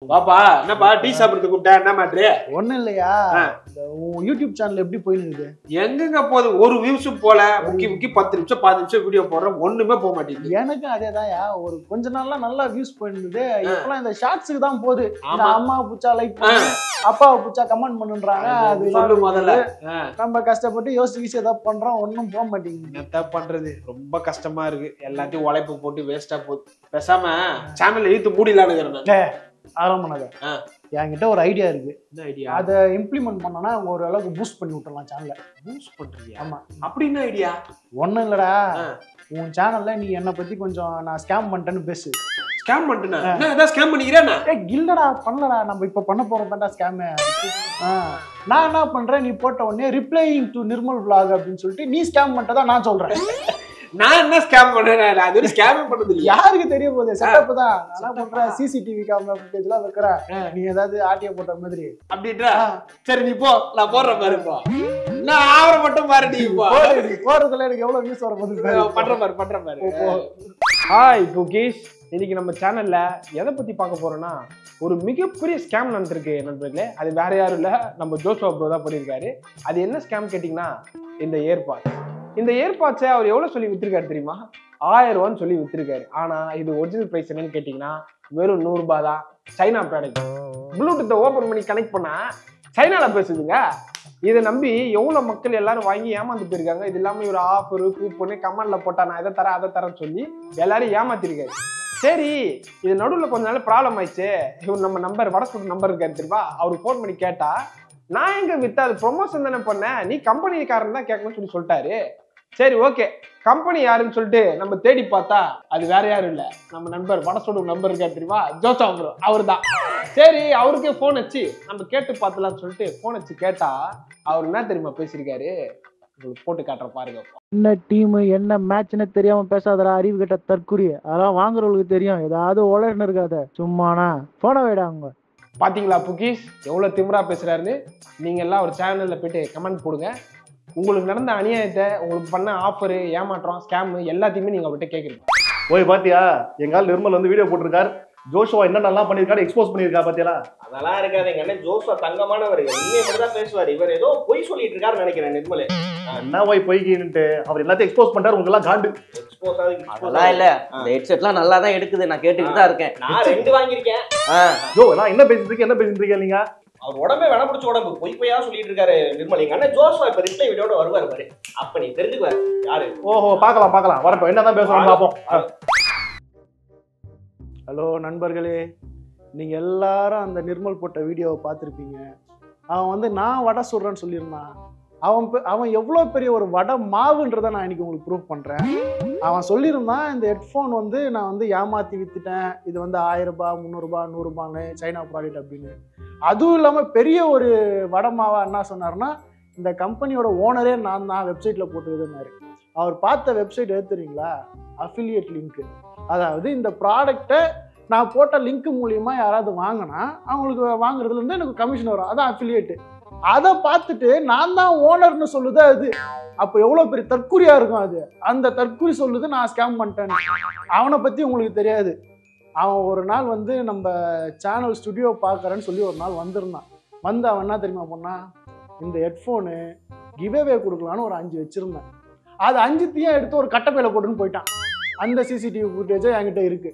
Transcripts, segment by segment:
பாப்பா என்னப்பா டீ சாப்பிடுறதுக்கு கூப்பிட்டா என்ன மேட்ரு? ஒண்ணும் இல்லையா, யூடியூப் சேனல் எப்படி போயிருக்கு? எங்கங்க போகுது? ஒரு வியூஸும் போல. முக்கி 10 நிமிஷம் 15 நிமிஷம் வீடியோ போடுறோம், ஒண்ணுமே போக மாட்டேங்குது. எனக்கு அதேதான்யா, ஒரு கொஞ்ச நாள்லாம் நல்லா வியூஸ் போயிருந்தது. இப்பெல்லாம் இந்த ஷார்ட்ஸுக்கு தான் போகுது. அம்மா புச்சா லைக் பண்ணு, அப்பாவை புச்சா கமெண்ட் பண்ணுன்றாங்க. அது சொல்லு முதல்ல. நம்ம கஷ்டப்பட்டு யோசிச்சு ஏதாவது பண்றோம், ஒன்னும் போக மாட்டேங்குது. என்னத்த பண்றது, ரொம்ப கஷ்டமா இருக்கு. எல்லாத்தையும் உழைப்பு போட்டு வேஸ்டா போகுது. பேசாம சேனல் இழுத்து மூடிலான்னு ஆரம்பனாத என்கிட்ட ஒரு ஐடியா இருக்கு. என்ன ஐடியா? அதை இம்ப்ளிமெண்ட் பண்ணோம்னா ஒரு அளவுக்கு பூஸ்ட் பண்ணி விட்டுறலாம் சேனலை. பூஸ்ட் பண்றியா? ஆமா. அப்படி என்ன ஐடியா? ஒன்னும் இல்லடா, உன் சேனல்ல நீ என்னை பத்தி கொஞ்சம் நான் ஸ்கேம் பண்ணிட்டேன்னு பேசு. ஸ்கேம் பண்ணிட்டேனா? என்ன ஏதாவது ஸ்கேம் பண்ணிக்கிறேனா? இல்லடா, பண்ணலடா, நம்ம இப்ப பண்ண போறோம் தான்டா ஸ்கேம். நான் என்ன பண்றேன், நீ போட்ட உடனே ரிப்ளையிங் டு நிர்மல் vlog அப்படின்னு சொல்லிட்டு நீ ஸ்கேம் பண்ணிட்டதா நான் சொல்றேன். நான் என்ன ஸ்கேம் பண்றேன்? அது ஒரு ஸ்கேம் பண்ணது இல்ல. யாருக்கு தெரிய போகுது? செட்டப் தான். நான் பண்றேன், சிசிடிவி கேமரா ஃபுட்டேஜ் எல்லாம் வைக்கிறேன். நீ ஏதாவது ஆட்டிய போட்ட மாதிரி அப்படின்றா? சரி நீ போ, நான் போடுறேன் பாரு. இப்போ நான் ஆவற மட்டும் பாரு. நீ இப்போ போறதுல எனக்கு எவ்வளவு வியூஸ் வர போகுது பண்ற பாரு. ஹாய் குக்கீஸ், இன்னைக்கு நம்ம சேனல்ல எதை பத்தி பார்க்க போறோம்னா, ஒரு மிகப்பெரிய ஸ்கேம் நடந்திருக்கு நண்பர்களே. அது வேற யாரும் இல்ல, நம்ம ஜோஷுவா ப்ரோ தான் பண்ணியிருக்காரு. அது என்ன ஸ்கேம் கேட்டீங்கன்னா, இந்த ஏர்பாட்ஸை அவர் எவ்வளவு சொல்லி வித்திருக்காரு தெரியுமா? 1000 ரூபான்னு சொல்லி வித்திருக்காரு. ஆனா இது ஒரிஜினல் பிரைஸ் என்னன்னு கேட்டீங்கன்னா வெறும் 100 ரூபாய் தான். China product. ப்ளூடூத்தை ஓபன் பண்ணி கனெக்ட் பண்ணா சைனால பேசுதுங்க. இதை நம்பி எவ்வளவு மக்கள் எல்லாரும் வாங்கி ஏமாந்து போயிருக்காங்க. இது இல்லாம ஒரு ஆஃபர் கூப்பன் கமெண்ட்ல போட்டா நான் அதை தரேன்னு சொல்லி எல்லாரும் ஏமாத்திருக்காரு. சரி, இது நடுவில் கொஞ்ச நாள் ப்ராப்ளம் ஆயிடுச்சு. இவர் நம்ம நம்பர் வடசூர் நம்பர் இருக்காரு தெரியுமா, அவருக்கு ஃபோன் பண்ணி கேட்டா, நான் எங்க வித்தா அது ப்ரொமோஷன் தானே பண்ணேன், நீ கம்பெனிக்காரன் தான் கேட்கணும்னு சொல்லிட்டாரு. சரி ஓகே, கம்பெனி யாருன்னு சொல்லிட்டு நம்ம தேடி பார்த்தா அது வேற யாரும் இல்ல, நம்ம நண்பர் வடசோடு நம்பர் இருக்காரு தெரியுமா, ஜோசா ப்ரோ, அவர் தான். சரி அவருக்கே போன் வச்சு நம்ம கேட்டு பார்த்தலாம்னு சொல்லிட்டு போன் வச்சு கேட்டா அவர் என்ன தெரியுமா பேசியிருக்காரு, உங்களுக்கு போட்டு காட்டுற பாருங்க. என்ன டீம் என்ன மேட்ச்னு தெரியாம பேசாதடா, அறிவு கட்ட தற்குறி. அதெல்லாம் வாங்குறவங்களுக்கு தெரியும், ஏதாவது உலகன்னு இருக்காத, சும்மானா போன விடாங்க. பாத்தீங்களா புக்கீஸ் எவ்வளவு திமிரா பேசுறாருன்னு? நீங்க எல்லாம் ஒரு சேனல்ல போயிட்டு கமெண்ட் போடுங்க. உங்களுக்கு நடந்த அநியாயத்தை, உங்களுக்கு பண்ண ஆஃபர், ஏமாற்றம், ஸ்கேம் எல்லாத்தையுமே நீங்க அவர்கிட்ட கேட்குறீங்க. ஓய் பாத்தியா, எங்கால் நிர்மல் வந்து வீடியோ போட்டிருக்காரு. ஜோஷுவா என்னென்னலாம் பண்ணிருக்காரு, எக்ஸ்போஸ் பண்ணிருக்கா பாத்தியா? அதெல்லாம் இருக்காது. எங்க அண்ணன் ஜோஷுவா தங்கமானவர், உண்மையை மட்டும் தான் பேசுவார். இவர் ஏதோ பொய் சொல்லிட்டு இருக்காருன்னு நினைக்கிறேன். நிர்மல் என்ன போய் பொய்கின்ட்டு அவர் எல்லாத்தையும் எக்ஸ்போஸ் பண்றாரு. உங்க எல்லாம் காண்டு எக்ஸ்போஸ் அதெல்லாம் இல்ல. இந்த ஹெட்செட்லாம் நல்லா தான் எடுக்குது, நான் கேட்டுட்டு தான் இருக்கேன். நான் 2 வாங்கியிருக்கேன். ஜோ நான் என்ன பேசிட்டு இருக்கேன் நீங்க? அவர் உடம்பே வேண பிடிச்ச உடம்பு, பொய்யா சொல்லிட்டு இருக்காரு நிர்மல். எங்க அண்ணன் ஜோஷுவா இப்ப ரிப்ளை வீடியோட வருவாரு பாரு, அப்ப நீ தெரிஞ்சுக்குவாரு யாரு. ஓஹோ, பார்க்கலாம் வரட்டும், என்னதான் பேசுறோம் பாப்போம். ஹலோ நண்பர்களே, நீங்க எல்லாரும் அந்த நிர்மல் போட்ட வீடியோவை பார்த்துருப்பீங்க. அவன் வந்து நான் வடை சுடுறேன்னு சொல்லியிருந்தான். அவன் எவ்வளோ பெரிய ஒரு வடை மாவுன்றதை நான் இன்னைக்கு உங்களுக்கு ப்ரூவ் பண்ணுறேன். அவன் சொல்லியிருந்தான், இந்த ஹெட்ஃபோன் வந்து நான் வந்து ஏமாற்றி வித்துட்டேன், இது வந்து 1000 ரூபாய் 300 ரூபாய் 100 ரூபான்னு சைனா ப்ராடக்ட் அப்படின்னு. அதுவும் இல்லாமல் பெரிய ஒரு வடை மாவா என்ன சொன்னார்னா, இந்த கம்பெனியோட ஓனரே நான் தான் வெப்சைட்டில் போட்டுருதுன்னாரு. அவர் பார்த்த வெப்சைட் எடுத்துறீங்களா, அஃபிலியேட் லிங்க்கு. அதாவது இந்த ப்ராடக்டை நான் போட்ட லிங்க் மூலியமா யாராவது வாங்கினா அவங்களுக்கு வாங்குறதுலேருந்து எனக்கு கமிஷன் வரும், அதான் அஃபிலியேட்டு. அதை பார்த்துட்டு நான் தான் ஓனர்னு சொல்லுது அது. அப்போ எவ்வளோ பெரிய தற்குறியா இருக்கும் அது. அந்த தற்குறி சொல்லுது நான் ஸ்கேம் பண்ணிட்டேன். அவனை பற்றி உங்களுக்கு தெரியாது. அவன் ஒரு நாள் வந்து நம்ம சேனல் ஸ்டுடியோ பார்க்குறேன்னு சொல்லி ஒரு நாள் வந்திருந்தான். வந்து அவன் என்ன தெரியுமா பண்ணான், இந்த ஹெட்ஃபோனு கிவ்அவே கொடுக்கலான்னு ஒரு 5 வச்சுருந்தேன். அது 5த்தையும் எடுத்து ஒரு கட்டப்பையில் போட்டுன்னு போயிட்டான். அந்த சிசிடிவி ஃபுட்டேஜே என்கிட்ட இருக்கு.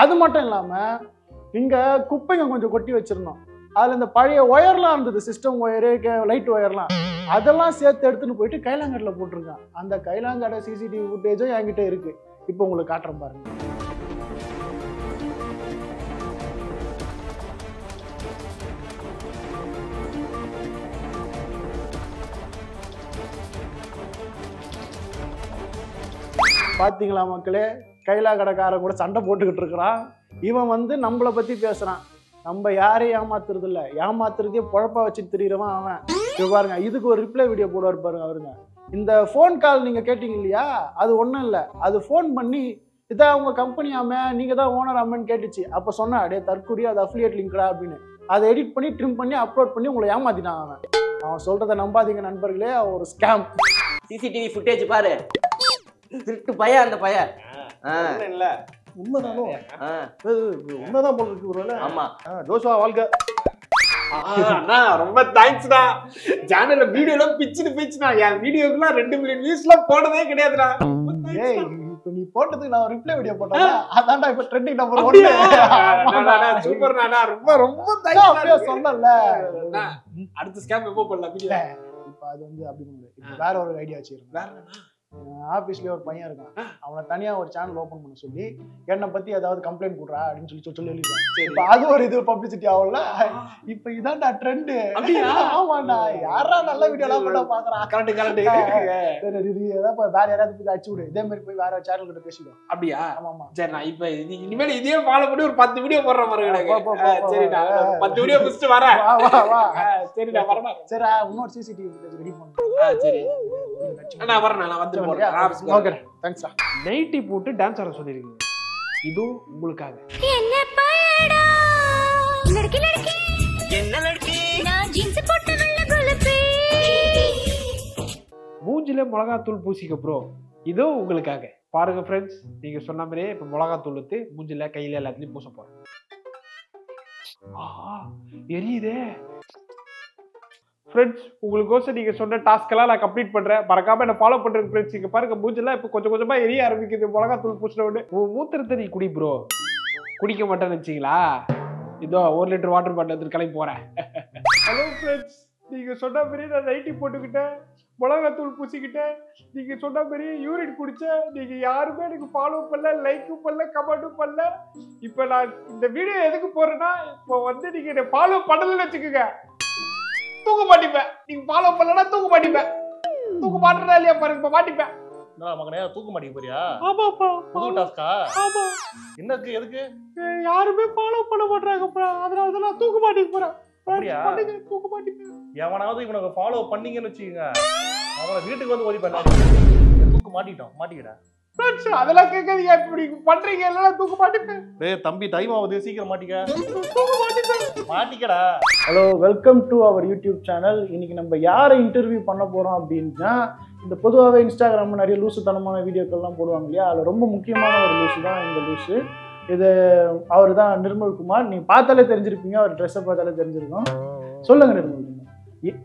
அது மட்டும் இல்லாமல் இங்கே குப்பைங்க கொஞ்சம் கொட்டி வச்சுருந்தோம். அதில் இந்த பழைய ஒயர்லாம் இருந்தது, சிஸ்டம் ஒயரு, லைட் ஒயர்லாம், அதெல்லாம் சேர்த்து எடுத்துன்னு போயிட்டு கைலாங்கடையில் போட்டிருக்கான். அந்த கைலாங்கடை சிசிடிவி ஃபுட்டேஜும் என்கிட்ட இருக்கு. இப்போ உங்களுக்கு காட்டுறேன் பாருங்க. பார்த்தீங்களா மக்களே, கைலா கடைக்காரன் கூட சண்டை போட்டுக்கிட்டு இருக்கிறான். இவன் வந்து நம்மளை பற்றி பேசுகிறான். நம்ம யாரையும் ஏமாத்துறது இல்லை, ஏமாத்துறதே பொழப்பா வச்சு திரிகிறவன் அவன். இப்போ பாருங்க, இதுக்கு ஒரு ரிப்ளை வீடியோ போடுவார் பாருங்க அவருங்க. இந்த ஃபோன் கால் நீங்கள் கேட்டீங்க இல்லையா, அது ஒன்றும் இல்லை, அது ஃபோன் பண்ணி இதான் உங்கள் கம்பெனி ஆமே, நீங்கள் தான் ஓனர் ஆமேன்னு கேட்டுச்சு. அப்போ சொன்னா, அடே தற்கூரி, அது அஃபிலியேட் லிங்க்டா அப்படின்னு. அதை எடிட் பண்ணி ட்ரிம் பண்ணி அப்லோட் பண்ணி உங்களை ஏமாத்திட்டான் அவன். அவன் சொல்றதை நம்பாதீங்க நண்பர்களே, அவன் ஒரு ஸ்கேம். சிசிடிவி ஃபுட்டேஜ் பாரு, திருட்டு பையன் அந்த பையன். இல்ல உண்மைதானோ? உண்மைதான் போல இருக்கு ஒருவேளை. ஆமா ஜோஷுவா வாழ்க. அண்ணா ரொம்ப தேங்க்ஸ்டா. சேனல்ல வீடியோ எல்லாம் பிச்சுனா என் வீடியோக்குலாம் 2 மில்லியன் வியூஸ்லாம் போனதே கிடையாதுடா. ஏய் இப்ப நீ போட்டதுக்கு நான் ரிப்ளை வீடியோ போட்டேன், அதான்டா இப்ப ட்ரெண்டிங் நம்பர் 1. சூப்பர் நானா, ரொம்ப ரொம்ப தேங்க்ஸ். அப்படியே சொன்னல. அடுத்த ஸ்கேம் எப்போ பண்ணலாம் வீடியோ? இப்ப அது வந்து அப்படி பண்ணல. இப்ப வேற ஒரு ஐடியா வச்சிருக்கேன். வேற ஆபீஸ்லயே ஒரு பையன் இருக்கான், அவனை தனியா ஒரு சேனல் ஓபன் பண்ண சொல்லி என்னை பத்தி ஏதாவது கம்ப்ளைண்ட் கொடுறா அப்படின்னு சொல்லி எழுதிருக்கான். இப்ப அது ஒரு இது பப்ளிசிட்டி ஆகும்ல. இப்ப இதான்டா ட்ரெண்ட். ஆமாண்டா, யாரா நல்ல வீடியோ எல்லாம் கூட பாக்குறான். கரெக்ட். வேற யாராவது போய் அடிச்சு விடு, இதே மாதிரி போய் வேற சேனல் கிட்ட பேசிடுவோம். அப்படியா? ஆமா. சரி, நான் இப்ப இனிமேல் இதே ஃபாலோ பண்ணி ஒரு 10 வீடியோ போடுற மாதிரி எனக்கு. சரி, நான் 10 வீடியோ முடிச்சுட்டு வரேன். வா. சரி, நான் வரேன். சரி, இன்னொரு சிசிடிவி ஃபுட்டேஜ் ரெடி பண்ணுறேன். சரி, நான் வரேன். நான் வந்து ஓகே, தேங்க்ஸ்டா. நைட்டி போட்டு டான்ஸ் ஆட சொல்லிருக்கீங்க, இது உங்களுக்காக. என்ன பாயடா லड़की என்ன லड़की நான் ஜீன்ஸ் போட்டு நல்ல குலப்பே மூஞ்சில மிளகாத்தூள் பூசிக்க ப்ரோ, இதோ உங்களுக்காக. பாருங்க ஃப்ரெண்ட்ஸ், நீங்க சொன்ன மாதிரியே இப்ப மிளகாத்தூள் ஊத்து மூஞ்சில கையில எல்லாத்துலயும் பூச போறேன். எரியுதே ஃப்ரெண்ட்ஸ். உங்களுக்கோசம் நீங்க சொன்ன டாஸ்க் எல்லாம் நான் கம்ப்ளீட் பண்றேன். மறக்காம என்ன ஃபாலோ பண்றேன் ஃப்ரெண்ட்ஸ். இங்க பாருங்க, மூஞ்செல்லாம் இப்ப கொஞ்சம் கொஞ்சமா எரிய ஆரம்பிக்குது மிளகாத்தூள் பூசின உடனே. மூத்திரத்தை நீ குடி ப்ரோ. குடிக்க மாட்டேன்னு வச்சிங்களா? இதோ 1 லிட்டர் வாட்டர் பாட்டில் எடுத்து கிளம்பி போறேன். ஹலோ ஃப்ரெண்ட்ஸ், நீங்க சொன்ன மாதிரி நான் நைட்டி போட்டுக்கிட்டேன், மிளகாத்தூள் பூசிக்கிட்டேன், நீங்க சொன்ன மாதிரி யூரின் குடிச்சேன். நீங்க யாருமே எனக்கு ஃபாலோ பண்ணல, லைக்கும் பண்ணல, கமெண்ட்டும் பண்ணல. இப்ப நான் இந்த வீடியோ எதுக்கு போறேன்னா, இப்போ வந்து நீங்க என்ன ஃபாலோ பண்ணலன்னு வச்சுக்கோங்க, தூக்க மாட்டிப்பேன். நீங்க ஃபாலோ பண்ணலன்னா தூக்க மாட்டிப்பேன். தூக்க மாட்டறதா இல்லையா பாருங்க, இப்ப மாட்டிப்பேன். நான் மகனே தூக்க மாட்டீங்க போறியா? ஆமாப்பா. புது டாஸ்கா? ஆமா. என்னக்கு எதுக்கு? யாருமே ஃபாலோ பண்ண மாட்டாங்கப்பா, அதனால தான் நான் தூக்க மாட்டிக்க போறேன். அப்படியா? தூக்க மாட்டிப்பேன். எவனாவது இவனுக்கு ஃபாலோ பண்ணீங்கன்னு வச்சுக்கோங்க, அவனை வீட்டுக்கு வந்து ஓதி பண்ணாரு. தூக்க மாட்டிக்கிடா. ஃப்ரெண்ட்ஸ், அதெல்லாம் கேட்காதீங்க. இப்படி பண்றீங்க, இல்லைன்னா தூக்க மாட்டிப்பேன். டேய் தம்பி, டைம் ஆகுது, சீக்கிரம் தூக்க மாட்டிப்பேன். மாட்டிக்கடா. Hello, welcome to our YouTube channel. இன்னைக்கு நம்ம யாரை இன்டர்வியூ பண்ண போறோம் அப்படின்னா, இந்த பொதுவாகவே இன்ஸ்டாகிராமில் நிறைய லூசுத்தனமான வீடியோக்கள்லாம் போடுவாங்க இல்லையா, அதில் ரொம்ப முக்கியமான ஒரு லூசு தான் இந்த லூசு. இது அவர் தான் நிர்மல் குமார். நீங்கள் பார்த்தாலே தெரிஞ்சிருப்பீங்க, அவர் ட்ரெஸ்ஸை பார்த்தாலே தெரிஞ்சிருக்கும். சொல்லுங்க நிர்மல் குமார்,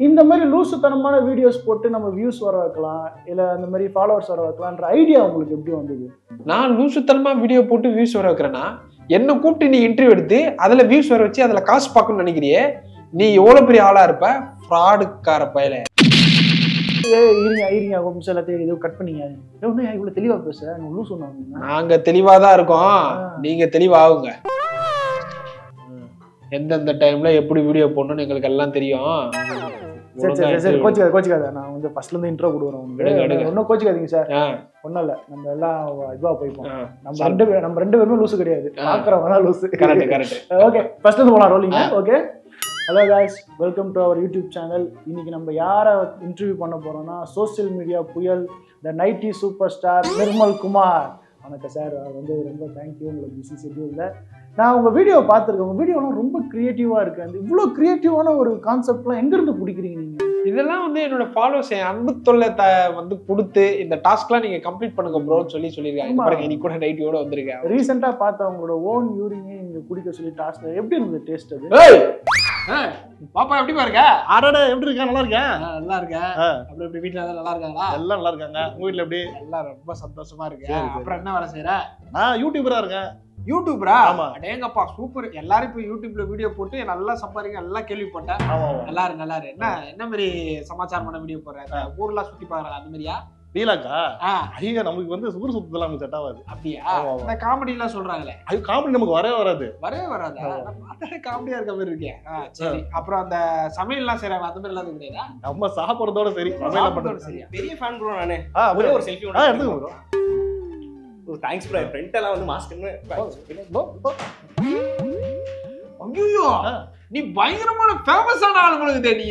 இந்த மாதிரி லூசுத்தனமான வீடியோஸ் போட்டு நம்ம வியூஸ் வர வைக்கலாம், இல்லை அந்த மாதிரி ஃபாலோவர்ஸ் வர வைக்கலான்ற ஐடியா உங்களுக்கு எப்படி வந்தது? நான் லூசுத்தனமா வீடியோ போட்டு வியூஸ் வர வைக்கிறேன்னா, என்ன கூப்பிட்டு நீ இன்டர்வியூ எடுத்து அதுல வியூஸ் வர வச்சு அதுல காசு பார்க்கணும்னு நினைக்கிறியே, நீ எவ்வளவு பெரிய ஆளா இருப்ப? ஃப்ராடுக்கார பயல. இருங்க ஒரு நிமிஷம், எல்லாத்தையும் இது கட் பண்ணீங்க. இவ்வளவு தெளிவா பேச லூஸ் சொன்னாங்க. நாங்க தெளிவாதான் இருக்கோம், நீங்க தெளிவாகுங்க. எந்தெந்த டைம்ல எப்படி வீடியோ போடணும்னு எங்களுக்கு எல்லாம் தெரியும். சரி, கோச்சிக்காத. நான் வந்து ஃபர்ஸ்ட்ல இருந்து இன்ட்ரோ கொடுக்குறேன். ஒன்னும் கோச்சிக்காதீங்க சார், ஒன்னும் இல்ல. நம்ம எல்லாம் இதுவா போய்ப்போம். நம்ம ரெண்டு பேருமே லூசு கிடையாது, பாக்குறவங்க தான் லூசு. ஓகே, ஃபர்ஸ்ட் இருந்து போலாம், rolling. Okay, hello guys, welcome to our YouTube channel. இன்னைக்கு நம்ம யாரை இன்டர்வியூ பண்ண போறோம்னா, சோசியல் மீடியா புயல், the nighty super star Nirmal Kumar. வணக்கம் சார். வந்து ரொம்ப தேங்க்யூ, உங்களுக்கு பிஸி ஷெட்யூல்ல நான் உங்க வீடியோ பார்த்துருக்கேன். உங்க வீடியோலாம் ரொம்ப கிரியேட்டிவா இருக்கு. அந்த இவ்வளோ கிரியேட்டிவான ஒரு கான்செப்ட்லாம் எங்க இருந்து பிடிக்கிறீங்க நீங்க? இதெல்லாம் வந்து என்னோட ஃபாலோவர்ஸ் அன்பு தொல்லை வந்து கொடுத்து இந்த டாஸ்க்லாம் நீங்க கம்ப்ளீட் பண்ணுங்க ப்ரோன்னு சொல்லியிருக்காங்க. பாருங்க, இன்னைக்கு கூட நைட்டியோட வந்திருக்கேன். ரீசெண்டா பார்த்த உங்களோட ஓன் யூரினே இங்க குடிக்க சொல்லி டாஸ்க் எப்படி இருந்தது டேஸ்ட்? அது பாப்பா எப்படி பாருங்க. ஆடாடா, எப்படி இருக்கா? நல்லா இருக்கேன். நல்லா இருக்கேன். அப்படி இப்படி வீட்டுல நல்லா இருக்காங்களா? எல்லாம் நல்லா இருக்காங்க. உங்க வீட்டுல எப்படி? எல்லாம் ரொம்ப சந்தோஷமா இருக்கு. அப்புறம் என்ன வேலை செய்யற? நான் யூடியூபரா இருக்கேன். யூடியூபரா? ஆமா. அடேங்கப்பா, சூப்பர். எல்லாரும் இப்ப யூடியூப்ல வீடியோ போட்டு நல்லா சம்பாதிக்க நல்லா கேள்விப்பட்டேன். நல்லா இருக்கு. என்ன மாதிரி சமாச்சாரமான வீடியோ போடுறாங்க? ஊர்லாம் சுத்தி பாக்குறாங்க அந்த மாதிரியா? டீலாக்கா? ஐயா, நமக்கு வந்து ஊர் சுத்தலாம் செட் ஆகாது. அப்படியா? இந்த காமெடி எல்லாம் சொல்றாங்களே, அது காமெடி நமக்கு வரவே வராதா? காமெடியா இருக்க மாதிரி இருக்கேன். சரி, அப்புறம் அந்த சமையல் எல்லாம் செய்யறாங்க, அந்த மாதிரி எல்லாம் கிடையாதா? நம்ம சாப்பிடுறதோட சரி, சமையல் பண்றது சரியா? பெரிய ஃபேன் ப்ரோ நானு. ஒரே ஒரு செல்ஃபி எடுத்துக்கோ ப்ரோ. Thanks bro. ஃப்ரெண்ட் எல்லாம் வந்து மாஸ்க்னு. ஐயோ, நீ பயங்கரமான ஃபேமஸான ஆளு உங்களுக்கு. நீ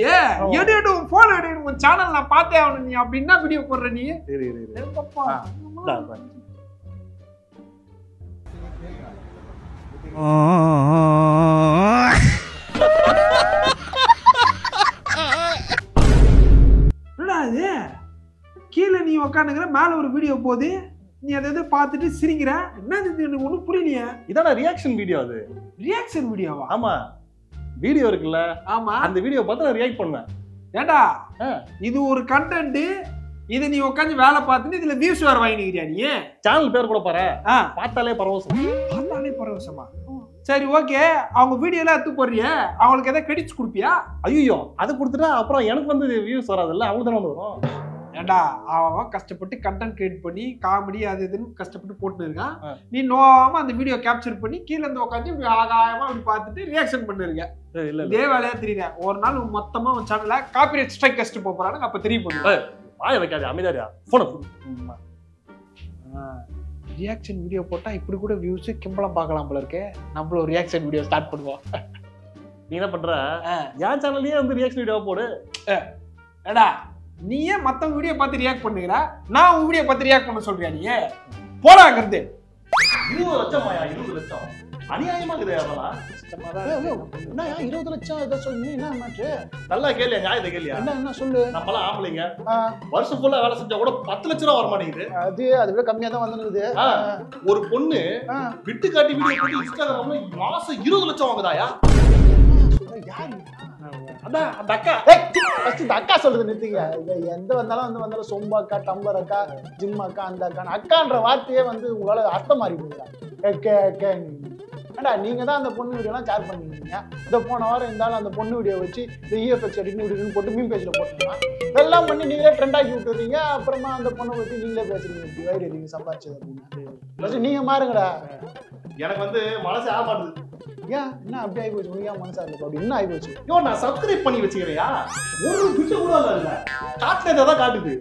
எடு போன் எடு, உங்க சேனல் நான் பார்த்தே ஆகணும். நீ அப்படின்னா வீடியோ போடுற நீ? சரி. கீழே நீ உக்காந்துக்கிற, மேல ஒரு வீடியோ போகுது, நீ அதை பார்த்துட்டு சிரிக்கிற. என்னது இது? எனக்கு ஒன்றும் புரியலையே. இதான ரியாக்ஷன் வீடியோ அது. ரியாக்ஷன் வீடியோவா? ஆமா, வீடியோ இருக்குல்ல, ஆமா. அந்த வீடியோ பார்த்து நான் ரியாக்ட் பண்ணுவேன். ஏண்டா இது ஒரு கண்டென்ட், இது நீ உட்காந்து வேலை பார்த்துட்டு இதுல வியூஸ் வேற வாங்கிக்கிறியா நீ? சேனல் பேர் கூட பாரு, பார்த்தாலே பரவசம். பார்த்தாலே பரவசமா? சரி ஓகே, அவங்க வீடியோலாம் எடுத்து போடுறிய, அவங்களுக்கு எதாவது கிரெடிட்ஸ் கொடுப்பியா? ஐயோ, அது கொடுத்துட்டா அப்புறம் எனக்கு வந்து வியூஸ் வராதுல்ல, அவங்க தானே வந்து வரும். ஏண்டா அவன் கஷ்டப்பட்டு கண்டென்ட் கிரியேட் பண்ணி காமெடி அது இதுன்னு கஷ்டப்பட்டு போட்டுன்னு இருக்கான். நீ நோவாம அந்த வீடியோ கேப்சர் பண்ணி கீழே இருந்து உட்காந்து இப்படி ஆகாயமா இப்படி பார்த்துட்டு ரியாக்ஷன் பண்ணிருக்க. இதே வேலையா தெரியல. ஒரு நாள் மொத்தமா உன் சேனல்ல காப்பிரைட் ஸ்ட்ரைக் கஷ்டம் போறானுங்க, அப்ப தெரிய போகுது. வாய வைக்காது, அமைதியா போன. ரியாக்ஷன் வீடியோ போட்டா இப்படி கூட வியூஸ் கிம்பளம் பார்க்கலாம் போல இருக்கே. நம்மள ஒரு ரியாக்ஷன் வீடியோ ஸ்டார்ட் பண்ணுவோம். நீ என்ன பண்ற, என் சேனல்லயே வந்து ரியாக்ஷன் வீடியோ போடு. ஏடா நீ ஏன் மத்தவங்க வீடியோ பார்த்து ரியாக்ட் பண்ணுகிற? நான் உன் வீடியோ பார்த்து ரியாக்ட் பண்ண சொல்றியா? நீ போடாங்கிறது 20 லட்சமாயா? 20 லட்சம் அநியாயமா இருக்குது. அதெல்லாம் என்ன 20 லட்சம் இதை சொல்லி என்ன மாற்று? நல்லா கேள்வியா, நியாயத்தை கேள்வியா? என்ன சொல்லு. நம்மளாம் ஆம்பளைங்க வருஷம் ஃபுல்லா வேலை செஞ்சா கூட 10 லட்சம் ரூபா வர மாட்டேங்குது. அதை விட கம்மியா தான் வந்துருக்குது. ஒரு பொண்ணு விட்டு காட்டி வீடியோ போட்டு இன்ஸ்டாகிராம்ல மாசம் 20 லட்சம் வாங்குதாயா? அதான் அந்த அக்கா. இந்த அக்கா சொல்றது நிறுத்திங்க. எந்த வந்தாலும் சொம்பு அக்கா, டம்ளர் அக்கா, ஜிம் அக்கா, அந்த அக்கா. அக்கான்ற வார்த்தையே வந்து உங்களால அர்த்தம் மாறி போயிடலாம். ஏண்டா நீங்க தான் அந்த பொண்ணு வீடியோலாம் ஷேர் பண்ணிருந்தீங்க. இந்த போன வாரம் இருந்தாலும் அந்த பொண்ணு வீடியோ வச்சு இந்த இஎஃப்எக்ஸ் எடிட் வீடியோன்னு போட்டு மீம் பேஜ்ல போட்டுருக்கலாம். இதெல்லாம் பண்ணி நீங்களே ட்ரெண்ட் ஆக்கி விட்டுறீங்க. அப்புறமா அந்த பொண்ணை பத்தி நீங்களே பேசுறீங்க, இப்படி வயிறு நீங்க சம்பாதிச்சது அப்படின்னு. நீங்க மாறுங்கடா. எனக்கு வந்து மனசு ஆக மாட்டுது. ஏன் என்ன அப்படி ஆகி போச்சு? உனக்கு மனசா இருக்கு அப்படி என்ன ஆகி போச்சு? ஐயோ, நான் சப்ஸ்கிரைப் பண்ணி வச்சுக்கிறியா? ஒரு பிட்டு கூட இல்ல, காட்டுனதான் காட்டுது.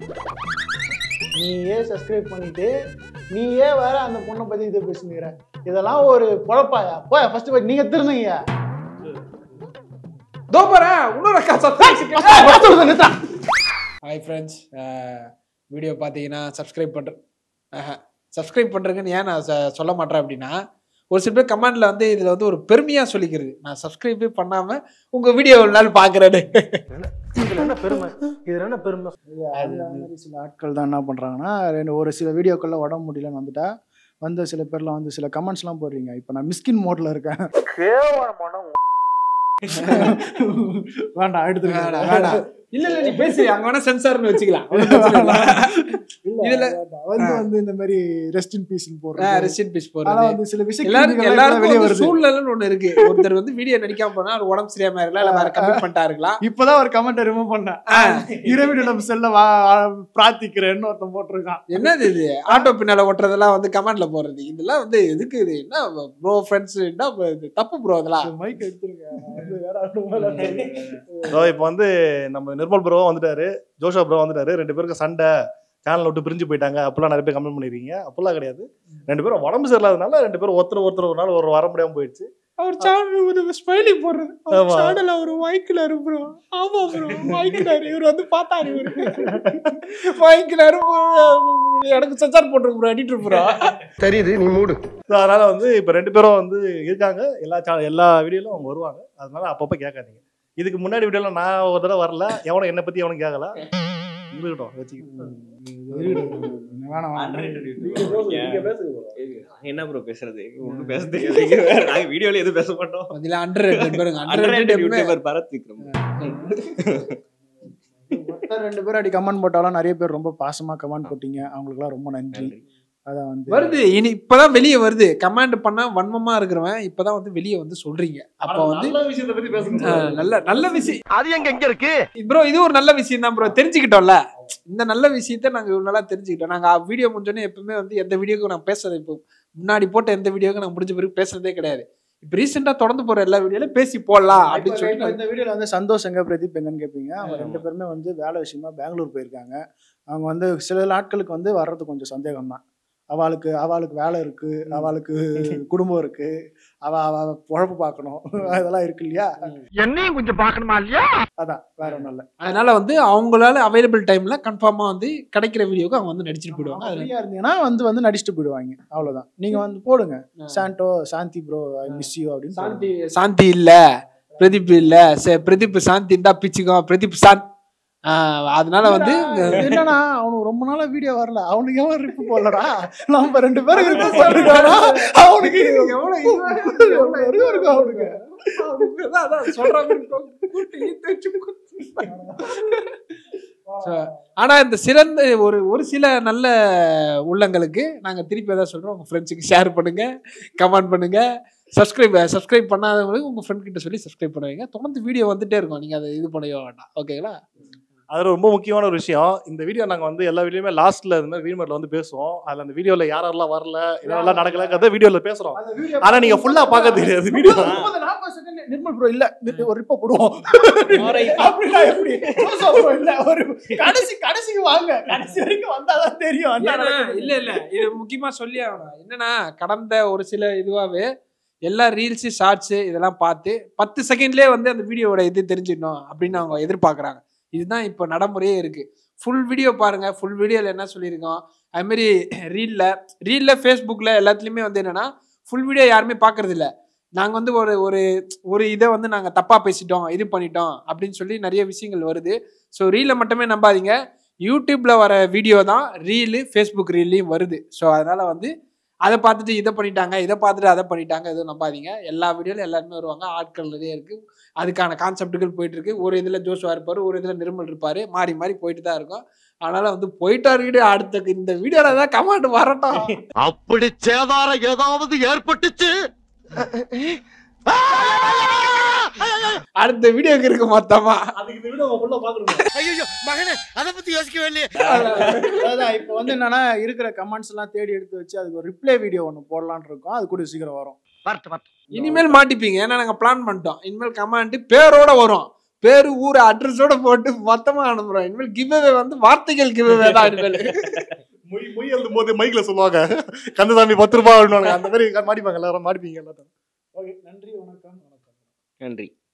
நீயே சப்ஸ்கிரைப் பண்ணிட்டு நீயே வேற அந்த பொண்ணை பத்தி இதை பேசுங்கிற. இதெல்லாம் ஒரு பொழப்பாயா? போய் ஃபர்ஸ்ட் போய் நீங்க திருந்தீங்க. ஹாய் ஃப்ரெண்ட்ஸ், வீடியோ பார்த்தீங்கன்னா சப்ஸ்கிரைப் பண்ணுறேங்கன்னு ஏன் நான் சொல்ல மாட்டேன் அப்படின்னா, ஒரு சில பேர் கமெண்ட்ல வந்து இதில் வந்து ஒரு பெருமையாக சொல்லிக்கிறது, நான் சப்ஸ்கிரைபே பண்ணாமல் உங்கள் வீடியோ ஒரு நாள் பார்க்குறேன்னு. இதில் என்ன பெருமை? இதில் என்ன பெருமை? சில ஆட்கள் தான் என்ன பண்ணுறாங்கன்னா, ஒரு சில வீடியோக்களில் உடம்பு முடியலன்னு வந்துட்டா வந்து சில பேர்லாம் வந்து சில கமெண்ட்ஸ்லாம் போடுறீங்க. இப்போ நான் மிஸ்கின் மோட்ல இருக்கேன். வேண்டாம், எடுத்து வேண்டாம். இல்ல நீ பேசு, அங்க வேணா சென்சார்னு வச்சுக்கலாம். இதுல வந்து இந்த மாதிரி ரெஸ்ட் இன் பீஸ் போடுறேன். ரெஸ்ட் இன் பீஸ் போடுறது வந்து சில விஷயம் எல்லாருக்கும் ஒரு சூழ்நிலைன்னு ஒண்ணு இருக்கு. ஒருத்தர் வந்து வீடியோ நடிக்காம போனா ஒரு உடம்பு சரியாம இருக்கலாம், இல்ல வேற கமிட்மெண்டா இருக்கலாம். இப்பதான் ஒரு கமெண்ட் ரிமூவ் பண்ணேன். இரவிடம் செல்ல பிரார்த்திக்கிறேன்னு ஒருத்தன் போட்டிருக்கான். என்னது இது? ஆட்டோ பின்னால ஓட்டுறதெல்லாம் வந்து கமெண்ட்ல போடுறது, இதெல்லாம் வந்து எதுக்கு? இது என்ன ப்ரோ ஃப்ரெண்ட்ஸ், என்ன தப்பு ப்ரோ? அதெல்லாம் மைக் எடுத்துருங்க. இப்போ வந்து நம்ம நிர்மல் ப்ரோ வந்துட்டாரு, ஜோஷா ப்ரோ வந்துட்டாரு. 2 பேருக்கு சண்டை, சேனல் விட்டு பிரிஞ்சு போயிட்டாங்க அப்பெல்லாம் நிறைய பேர் கமெண்ட் பண்ணிருக்கீங்க. அப்பெல்லாம் கிடையாது. 2 பேரும் உடம்பு சரியில்லாதனால 2 பேரும் ஒருத்தர் ஒரு நாள் ஒரு வர முடியாம போயிடுச்சு. அவர் சேனல் ஸ்மைலி போடுறது, சேனல் அவர் வாய்க்கினாரு ப்ரோ. ஆமா ப்ரோ, வாய்க்கினாரு. இவர் வந்து பார்த்தாரு, இவரு வாய்க்கினாரு. எனக்கு சென்சார் போட்டுருக்கு ப்ரோ, எடிட்டர் ப்ரோ. தெரியுது, நீ மூடு. அதனால வந்து இப்போ 2 பேரும் வந்து இருக்காங்க. எல்லா வீடியோலும் அவங்க வருவாங்க. அதனால அப்பப்போ கேட்காதீங்க. இதுக்கு முன்னாடி வீடியோல நான் ஒரு தடவை வரல, எவனும் என்னை பத்தி எவனும் கேட்கல. என்ன ப்ரோ பேசுறது? ஒன்னும் பேசுறது நாங்க வீடியோல எதுவும் பேச மாட்டோம். அதுல 100 யூடியூபர் பரத் விக்ரம். 2 பேரும் அடி கமெண்ட் போட்டாலும் நிறைய பேர் ரொம்ப பாசமா கமெண்ட் போட்டீங்க. அவங்களுக்குலாம் ரொம்ப நன்றி. அதான் வந்து வருது, இனி இப்பதான் வெளியே வருது. கமெண்ட் பண்ணா வன்மமா இருக்கிறவன் இப்பதான் வந்து வெளியே வந்து சொல்றீங்க. அப்ப வந்து நல்ல விஷயத்தை பத்தி பேசுங்க. நல்ல விஷயம் அது எங்க இருக்கு ப்ரோ? இது ஒரு நல்ல விஷயம் தான் ப்ரோ, தெரிஞ்சுக்கிட்டோம்ல. இந்த நல்ல விஷயத்த நாங்க இவ்வளவு நல்லா தெரிஞ்சுக்கிட்டோம். நாங்க வீடியோ முடிஞ்சோடனே எப்பவுமே வந்து எந்த வீடியோக்கும் நான் பேசுறது, இப்போ முன்னாடி போட்ட எந்த வீடியோக்கும் நான் முடிஞ்ச பிறகு பேசுறதே கிடையாது. இப்ப ரீசெண்டா தொடர்ந்து போற எல்லா வீடியோல பேசி போடலாம் அப்படின்னு சொல்லிட்டு இந்த வீடியோல வந்து சந்தோஷ் எங்க பிரதீப் எங்கன்னு கேட்பீங்க. அவங்க 2 பேருமே வந்து வேலை விஷயமா பெங்களூர் போயிருக்காங்க. அவங்க வந்து சில நாட்களுக்கு வந்து வர்றது கொஞ்சம் சந்தேகம் தான். அவளுக்கு வேலை இருக்கு, அவளுக்கு குடும்பம் இருக்கு, அவ பொழப்பு பார்க்கணும், அதெல்லாம் இருக்கு இல்லையா? என்னையும் கொஞ்சம் பார்க்கணுமா இல்லையா? அதான் வேற ஒன்றும் இல்லை. அதனால வந்து அவங்களால அவைலபிள் டைம்ல கன்ஃபார்மா வந்து கிடைக்கிற வீடியோக்கு அவங்க வந்து நடிச்சுட்டு போயிடுவாங்க. ஃப்ரீயா இருந்தீங்கன்னா வந்து நடிச்சுட்டு போயிடுவாங்க. அவ்வளவுதான். நீங்க வந்து போடுங்க சாந்தி ப்ரோ ஐ மிஸ் யூ அப்படின்னு. சாந்தி இல்ல பிரதீப் இல்ல, பிரதீப் சாந்தி இருந்தா பிச்சுக்கோ. பிரதீப் அதனால வந்து என்னன்னா அவனுக்கு ரொம்ப நாளா வீடியோ வரல, அவனுக்கு எவன் ரிப்பு போடலடா, நம்ம 2 பேரும் ரிப்பு போட்டுருக்காடா, அவனுக்கு எவ்வளவு இருக்கும் அவனுக்கு. ஆனா இந்த சிறந்த ஒரு சில நல்ல உள்ளங்களுக்கு நாங்க திருப்பி ஏதாவது சொல்றோம். உங்க ஃப்ரெண்ட்ஸுக்கு ஷேர் பண்ணுங்க, கமெண்ட் பண்ணுங்க, சப்ஸ்கிரைப் பண்ணாதவங்களுக்கு உங்க ஃப்ரெண்ட் கிட்ட சொல்லி சப்ஸ்கிரைப் பண்ணுவீங்க. தொடர்ந்து வீடியோ வந்துட்டே இருக்கும், நீங்க அதை இது பண்ணவே வேண்டாம். ஓகேங்களா? அது ரொம்ப முக்கியமான ஒரு விஷயம். இந்த வீடியோ நாங்க வந்து எல்லா வீடியோமே லாஸ்ட்ல இந்த மாதிரி வீடியோல வந்து பேசுவோம். அதுல அந்த வீடியோல யாரெல்லாம் வரல, இதெல்லாம் நடக்கல வீடியோல பேசுறோம். ஆனா நீங்க ஃபுல்லா பார்க்க தெரியாது வீடியோ. 40 செகண்ட் நிர்மல் ப்ரோ இல்ல ஒரு ரிப்ப போடுவோம் அப்படினா எப்படி ஜோசப் ப்ரோ இல்ல ஒரு கடைசிக்கு வாங்க, கடைசி வரைக்கும் வந்தாதான் தெரியும். இல்ல இது முக்கியமா சொல்லி ஆகணும். என்னன்னா கடந்த ஒரு சில இதுவாவே எல்லா ரீல்ஸ் ஷார்ட்ஸ் இதெல்லாம் பார்த்து 10 செகண்ட்லயே வந்து அந்த வீடியோட இது தெரிஞ்சிடணும் அப்படின்னு அவங்க எதிர்பார்க்குறாங்க. இதுதான் இப்போ நடைமுறையே இருக்கு. ஃபுல் வீடியோ பாருங்க. ஃபுல் வீடியோவில் என்ன சொல்லியிருக்கோம், அதுமாரி ரீல்ல ஃபேஸ்புக்கில் எல்லாத்துலேயுமே வந்து என்னன்னா ஃபுல் வீடியோ யாருமே பார்க்கறது இல்லை. நாங்கள் வந்து ஒரு இதை வந்து நாங்கள் தப்பாக பேசிட்டோம், இது பண்ணிட்டோம் அப்படின்னு சொல்லி நிறைய விஷயங்கள் வருது. ஸோ ரீலை மட்டுமே நம்பாதீங்க. யூடியூப்ல வர வீடியோ தான் ரீலு, ஃபேஸ்புக் ரீல்லையும் வருது. ஸோ அதனால வந்து அதை பார்த்துட்டு இதை பண்ணிட்டாங்க, இதை பார்த்துட்டு அதை பண்ணிட்டாங்க எதுவும் நம்பாதீங்க. எல்லா வீடியோலும் எல்லாருமே வருவாங்க, ஆட்கள் நிறைய இருக்கு, அதுக்கான கான்செப்டுகள் போயிட்டு இருக்கு. ஒரு இதுல ஜோஷுவா இருப்பாரு, ஒரு இதுல நிர்மல் இருப்பாரு, மாறி மாறி போயிட்டு தான் இருக்கும். அதனால வந்து போயிட்டாரு வீடியோ. அடுத்த இந்த வீடியோல தான் கமெண்ட் வரட்டும். அப்படி சேதாரம் ஏதாவது ஏற்பட்டுச்சு அடுத்த வீடியோக்கு இருக்கு மொத்தமா. அதுக்கு இந்த வீடியோ ஃபுல்லா பார்க்கணும். ஐயோ மகனே அதை பத்தி யோசிக்கவே இல்லையே. அதான் இப்போ வந்து என்னன்னா இருக்கிற கமெண்ட்ஸ் எல்லாம் தேடி எடுத்து வச்சு அதுக்கு ஒரு ரிப்ளை வீடியோ ஒன்று போடலான்னு இருக்கோம். அது கூட சீக்கிரம் வரும். இனிமேல் மாட்டிப்பீங்க, ஏன்னா நாங்க பிளான் பண்ணிட்டோம். இனிமேல் கமெண்ட் பேரோட வரும், பேரு ஊர் அட்ரஸோட போட்டு மொத்தமா அனுப்புறோம். இனிமேல் கிவ்அவே வந்து வார்த்தைகள் கிவ்அவே தான். இனிமேல் மொய் எழுதும் போது மைக்ல சொல்லுவாங்க கந்தசாமி 10 ரூபாய், அந்த மாதிரி மாட்டிப்பாங்க, எல்லாரும் மாட்டிப்பீங்க எல்லாரும். ஓகே, நன்றி, வணக்கம். நன்றி.